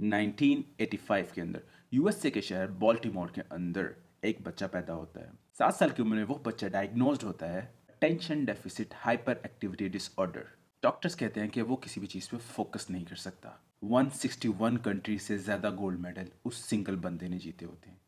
1985 के अंदर यूएसए के शहर बॉल्टीमोर के अंदर एक बच्चा पैदा होता है। 7 साल की उम्र में वो बच्चा डायग्नोज्ड होता है attention deficit hyper activity disorder. Doctors कहते हैं कि वो किसी भी चीज़ पे फोकस नहीं कर सकता। 161 कंट्री से ज़्यादा गोल्ड मेडल उस सिंगल बंदे ने जीते होते हैं।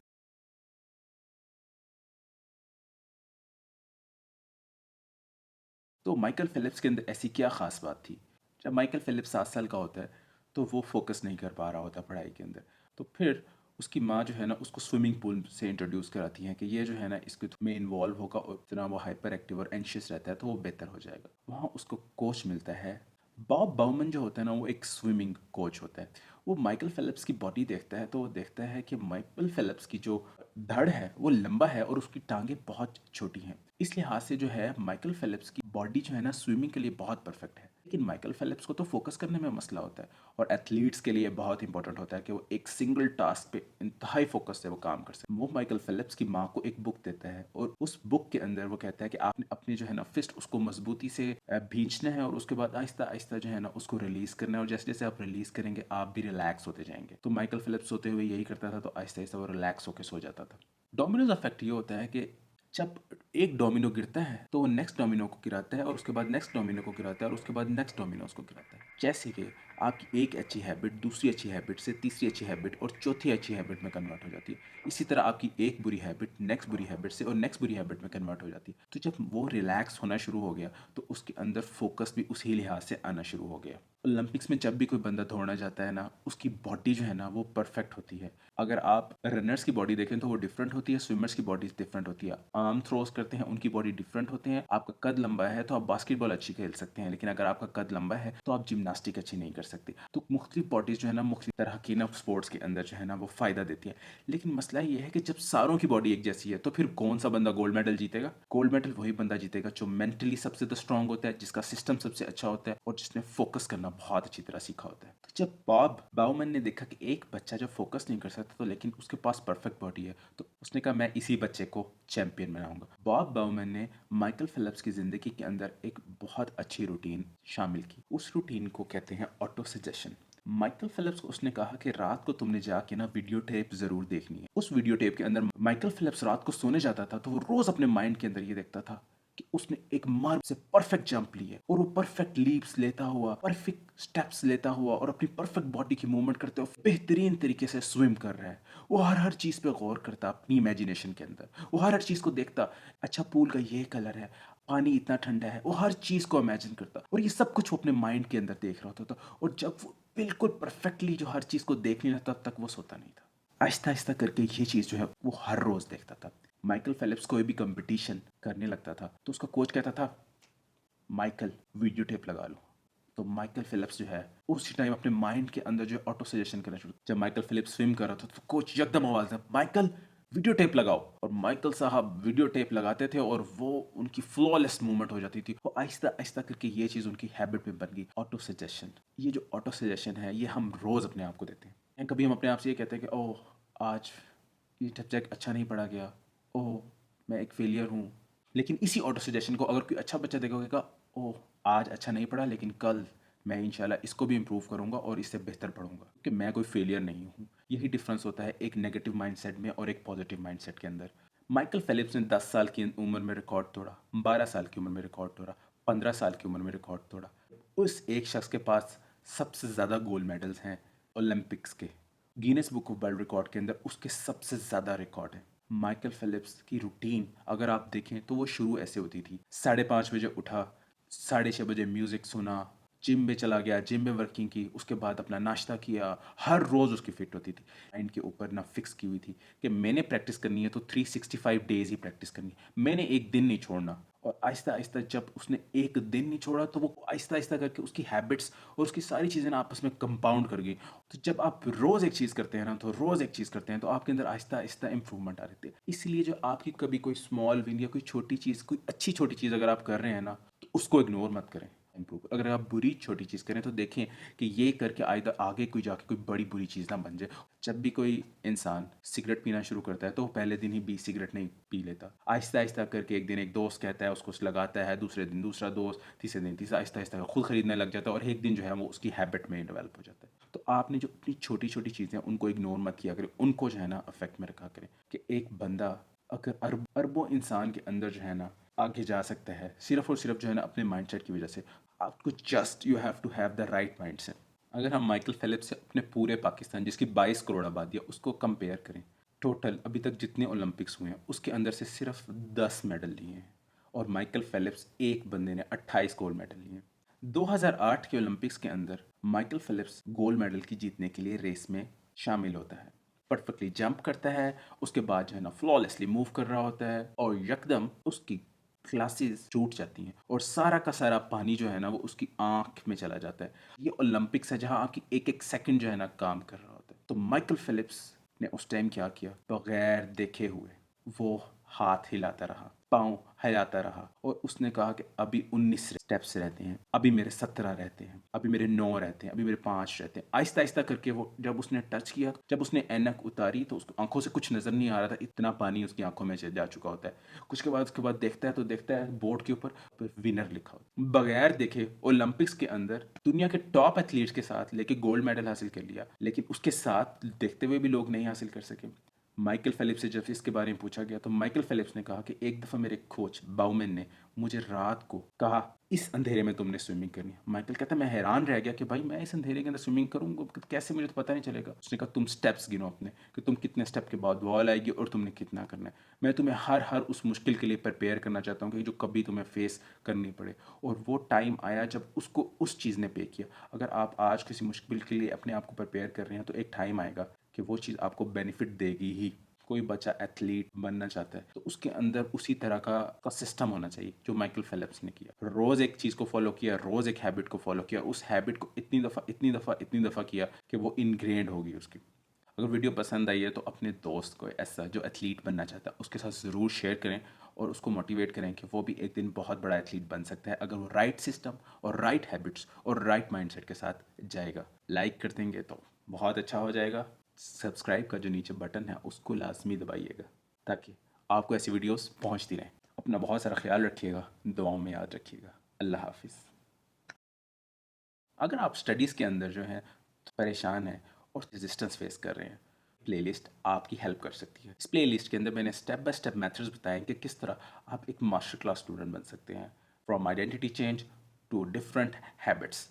तो माइकल फिलिप्स के अंदर ऐसी क्या खास बात थी? जब माइकल फिलिप्स 7 साल का होता है तो वो फोकस नहीं कर पा रहा होता पढ़ाई के अंदर। तो फिर उसकी माँ जो है ना उसको स्विमिंग पूल से इंट्रोड्यूस कराती हैं कि ये जो है ना इसके में इन्वॉल्व होगा और इतना वो हाइपर एक्टिव और एंशियस रहता है तो वो बेहतर हो जाएगा। वहाँ उसको कोच मिलता है। बॉब बाउमन जो होता है ना वो एक स्विमिंग कोच होता है। वो माइकल फिलिप्स की बॉडी देखता है तो वो देखता है कि माइकल फिलिप्स की जो धड़ है वो लंबा है और उसकी टांगें बहुत छोटी हैं। इस लिहाज से जो है माइकल फिलिप्स की बॉडी जो है ना स्विमिंग के लिए बहुत परफेक्ट है। लेकिन माइकल फिलिप्स को तो फोकस करने में मसला होता है और एथलीट्स के लिए बहुत इंपॉर्टेंट होता है कि वो एक सिंगल टास्क पे इंतहाई फोकस से वो काम कर सके। वो माइकल फिलिप्स की माँ को एक बुक देता है और उस बुक के अंदर वो कहता है कि आपने अपनी जो है ना फिस्ट उसको मजबूती से भींचना है और उसके बाद आहिस्ता आहिस्ता जो है ना उसको रिलीज करना है और जैसे जैसे आप रिलीज करेंगे आप भी रिलैक्स होते जाएंगे। तो माइकल फिलिप्स सोते हुए यही करता था तो आहिस्ता आहिस्ता वो रिलैक्स होकर सो जाता था। डोमिनोज इफेक्ट ये होता है कि जब एक डोमिनो गिरता है तो वो नेक्स्ट डोमिनो को गिराता है और उसके बाद नेक्स्ट डोमिनो को गिराता है और उसके बाद नेक्स्ट डोमिनोज को गिराता है। जैसे कि आपकी एक अच्छी हैबिट दूसरी अच्छी हैबिट से तीसरी अच्छी हैबिट और चौथी अच्छी हैबिट में कन्वर्ट हो जाती है। इसी तरह आपकी एक बुरी हैबिट नेक्स्ट बुरी हैबिट से और नेक्स्ट बुरी हैबिट में कन्वर्ट हो जाती है। तो जब वो रिलैक्स होना शुरू हो गया तो उसके अंदर फोकस भी उसी लिहाज से आना शुरू हो गया। ओलंपिक्स में जब भी कोई बंदा दौड़ना जाता है ना उसकी बॉडी जो है ना वो परफेक्ट होती है। अगर आप रनर्स की बॉडी देखें तो वो डिफरेंट होती है, स्विमर्स की बॉडी डिफरेंट होती है। आर्म थ्रोस करते हैं उनकी बॉडी डिफरेंट होते हैं। आपका कद लंबा है तो आप बास्केटबॉल अच्छी खेल सकते हैं, लेकिन अगर आपका कद लंबा है तो आप जिम्नास्टिक अच्छी नहीं कर सकते। तो मुख्तलिफ बॉडीज जो है ना मुख्तलिफ तरह की ना स्पोर्ट्स के अंदर जो है ना वो फायदा देती है। लेकिन मसला ये है कि जब सारों की बॉडी एक जैसी है तो फिर कौन सा बंदा गोल्ड मेडल जीतेगा? गोल्ड मेडल वही बंदा जीतेगा जो मेंटली सबसे ज़्यादा स्ट्रांग होता है, जिसका सिस्टम सबसे अच्छा होता है और जिसने फोकस करना बहुत अच्छी तरह सीखा होता है। तो जब बॉब बाउमन ने देखा कि एक बच्चा जब फोकस नहीं कर सकता तो लेकिन उसके पास परफेक्ट बॉडी है तो उसने कहा मैं इसी बच्चे को चैंपियन बनाऊंगा। बॉब बाउमन ने माइकल फिलिप्स की जिंदगी के अंदर एक बहुत अच्छी रूटीन शामिल की। उस रूटीन को कहते हैं ऑटो सजेशन। माइकल फिलिप्स को उसने कहा कि रात को तुमने जाके ना वीडियो टेप जरूर देखनी है। उस वीडियो टेप के अंदर माइकल फिलिप्स रात को सोने जाता था तो वो रोज अपने माइंड के अंदर ये देखता था कि उसने एक मार्ग से परफेक्ट जंप ली है और वो परफेक्ट लीप्स लेता हुआ परफेक्ट स्टेप्स लेता हुआ और अपनी परफेक्ट बॉडी की मूवमेंट करते हुए बेहतरीन तरीके से स्विम कर रहा है। वो हर हर चीज पे गौर करता अपनी इमेजिनेशन के अंदर। वो हर हर चीज को देखता, अच्छा पूल का ये कलर है, पानी इतना ठंडा है। वो हर चीज को इमेजिन करता और ये सब कुछ वो अपने माइंड के अंदर देख रहा होता था। और जब वो बिल्कुल परफेक्टली जो हर चीज को देख लेता तब तक वो सोता नहीं था। आहिस्ता आहिस्ता करके ये चीज जो है वो हर रोज देखता था। माइकल फेलिप्स कोई भी कंपटीशन करने लगता था तो उसका कोच कहता था माइकल वीडियो टेप लगा लो। तो माइकल फिलिप्स जो है उसी टाइम अपने माइंड के अंदर जो है ऑटो सजेशन करना शुरू। जब माइकल फिलिप्स स्विम कर रहा था तो कोच यकदम आवाज है माइकल वीडियो टेप लगाओ। और माइकल साहब वीडियो टेप लगाते थे और वो उनकी फ्लॉलेस मूवमेंट हो जाती थी। वो आहिस्ता आहिस्ता करके ये चीज उनकी हैबिट में बन गई, ऑटो सजेशन। ये जो ऑटो सजेशन है ये हम रोज अपने आप को देते हैं। कभी हम अपने आप से ये कहते हैं कि ओह आज ये सब्जेक्ट अच्छा नहीं पढ़ा गया, ओह मैं एक फेलियर हूँ। लेकिन इसी ऑटो सजेशन को अगर कोई अच्छा बच्चा देखोगे ओह आज अच्छा नहीं पढ़ा लेकिन कल मैं इंशाल्लाह इसको भी इम्प्रूव करूंगा और इससे बेहतर पढ़ूंगा कि मैं कोई फेलियर नहीं हूँ। यही डिफरेंस होता है एक नेगेटिव माइंडसेट में और एक पॉजिटिव माइंडसेट के अंदर। माइकल फेलिप्स ने 10 साल की उम्र में रिकॉर्ड तोड़ा, 12 साल की उम्र में रिकॉर्ड तोड़ा, 15 साल की उम्र में रिकॉर्ड तोड़ा। उस एक शख्स के पास सबसे ज़्यादा गोल्ड मेडल्स हैं ओलंपिक्स के। Guinness book of world record के अंदर उसके सबसे ज़्यादा रिकॉर्ड है। माइकल फेलिप्स की रूटीन अगर आप देखें तो वो शुरू ऐसे होती थी, 5:30 बजे उठा, 6:30 बजे म्यूज़िक सुना, जिम में चला गया, जिम में वर्किंग की, उसके बाद अपना नाश्ता किया। हर रोज़ उसकी फिट होती थी। माइंड के ऊपर ना फिक्स की हुई थी कि मैंने प्रैक्टिस करनी है तो 365 डेज ही प्रैक्टिस करनी है, मैंने एक दिन नहीं छोड़ना। और आहिस्ता आहिस्ता जब उसने एक दिन नहीं छोड़ा तो वो आहिस्ता आहिस्ता करके उसकी हैबिट्स और उसकी सारी चीज़ें ना आपस में कंपाउंड कर गई। तो जब आप रोज़ एक चीज़ करते हैं ना तो रोज़ एक चीज़ करते हैं तो आपके अंदर आहिस्ता आहिस्ता इंप्रूवमेंट आ रही है। इसलिए जो आपकी कभी कोई स्मॉल विन या कोई छोटी चीज़, कोई अच्छी छोटी चीज़ अगर आप कर रहे हैं ना तो उसको इग्नोर मत करें। इम्प्रूव अगर आप बुरी छोटी चीज़ करें तो देखें कि ये करके आगे कोई जाके कोई बड़ी बुरी चीज़ ना बन जाए। जब भी कोई इंसान सिगरेट पीना शुरू करता है तो वो पहले दिन ही 20 सिगरेट नहीं पी लेता। आहिस्ता आहिस्ता करके एक दिन एक दोस्त कहता है उसको लगाता है, दूसरे दिन दूसरा दोस्त, तीसरे दिन तीसरा, आहिस्ता आहिस्ता खुद खरीदने लग जाता है और एक दिन जो है वो उसकी हैबिट में डेवलप हो जाता है। तो आपने जो अपनी छोटी छोटी चीज़ें उनको इग्नोर मत किया करें, उनको जो है ना अफेक्ट में रखा करें कि एक बंदा अगर अरबों इंसान के अंदर जो है ना आगे जा सकता है सिर्फ और सिर्फ जो है ना अपने माइंडसेट की वजह से। आपको just you have to have the right mindset. अगर हम माइकल फेलिप्स से अपने पूरे पाकिस्तान जिसकी 22 करोड़ आबादी है उसको कंपेयर करें, टोटल अभी तक जितने ओलंपिक्स हुए हैं उसके अंदर से सिर्फ 10 मेडल लिए हैं, और माइकल फेलिप्स एक बंदे ने 28 गोल्ड मेडल लिए हैं। 2008 के ओलंपिक्स के अंदर माइकल फेलिप्स गोल्ड मेडल की जीतने के लिए रेस में शामिल होता है, परफेक्टली जंप करता है, उसके बाद जो है ना फ्लॉलेसली मूव कर रहा होता है, और यकदम उसकी ग्लासेस टूट जाती हैं और सारा का सारा पानी जो है ना वो उसकी आंख में चला जाता है। ये ओलंपिक्स है जहां आपकी एक एक सेकंड जो है ना काम कर रहा होता है। तो माइकल फिलिप्स ने उस टाइम क्या किया, बगैर देखे हुए वो हाथ हिलाता रहा, पाँव हिलाता रहा, और उसने कहा कि अभी 19 स्टेप्स रहते हैं, अभी मेरे 17 रहते हैं, अभी मेरे 9 रहते हैं, अभी मेरे 5 रहते हैं। आहिस्ता आहिस्ता करके वो जब उसने टच किया, जब उसने ऐनक उतारी तो उसको आंखों से कुछ नजर नहीं आ रहा था, इतना पानी उसकी आंखों में जा चुका होता है। कुछ के बाद उसके बाद देखता है तो देखता है बोर्ड के ऊपर विनर लिखा होता है। बगैर देखे ओलंपिक्स के अंदर दुनिया के टॉप एथलीट्स के साथ लेके गोल्ड मेडल हासिल कर लिया, लेकिन उसके साथ देखते हुए भी लोग नहीं हासिल कर सके। माइकल फेलिप्स से जब इसके बारे में पूछा गया तो माइकल फेलिप्स ने कहा कि एक दफ़ा मेरे कोच बाउमैन ने मुझे रात को कहा इस अंधेरे में तुमने स्विमिंग करनी है। माइकल कहता है मैं हैरान रह गया कि भाई मैं इस अंधेरे के अंदर स्विमिंग करूँगा कैसे, मुझे तो पता नहीं चलेगा। उसने कहा तुम स्टेप्स गिनो अपने कि तुम कितने स्टेप के बाद बॉल आएगी और तुमने कितना करना है। मैं तुम्हें हर हर उस मुश्किल के लिए प्रिपेयर करना चाहता हूँ कि जो कभी तुम्हें फेस करनी पड़े। और वो टाइम आया जब उसको उस चीज़ ने पे किया। अगर आप आज किसी मुश्किल के लिए अपने आप को प्रिपेयर कर रहे हैं तो एक टाइम आएगा कि वो चीज़ आपको बेनिफिट देगी ही। कोई बच्चा एथलीट बनना चाहता है तो उसके अंदर उसी तरह का सिस्टम होना चाहिए जो माइकल फेलिप्स ने किया। रोज़ एक चीज़ को फॉलो किया, रोज़ एक हैबिट को फॉलो किया, उस हैबिट को इतनी दफ़ा किया कि वो इनग्रेंड होगी उसकी। अगर वीडियो पसंद आई है तो अपने दोस्त को ऐसा जो एथलीट बनना चाहता है उसके साथ ज़रूर शेयर करें और उसको मोटिवेट करें कि वो भी एक दिन बहुत बड़ा एथलीट बन सकता है अगर वो राइट सिस्टम और राइट हैबिट्स और राइट माइंडसेट के साथ जाएगा। लाइक कर देंगे तो बहुत अच्छा हो जाएगा। सब्सक्राइब का जो नीचे बटन है उसको लाजमी दबाइएगा ताकि आपको ऐसी वीडियोस पहुंचती रहें। अपना बहुत सारा ख्याल रखिएगा, दुआओं में याद रखिएगा। अल्लाह हाफिज़। अगर आप स्टडीज़ के अंदर जो है परेशान हैं और रेजिस्टेंस फेस कर रहे हैं, प्लेलिस्ट आपकी हेल्प कर सकती है। इस प्लेलिस्ट के अंदर मैंने स्टेप बाय स्टेप मेथड्स बताए कि किस तरह आप एक मास्टर क्लास स्टूडेंट बन सकते हैं, from identity change to different habits.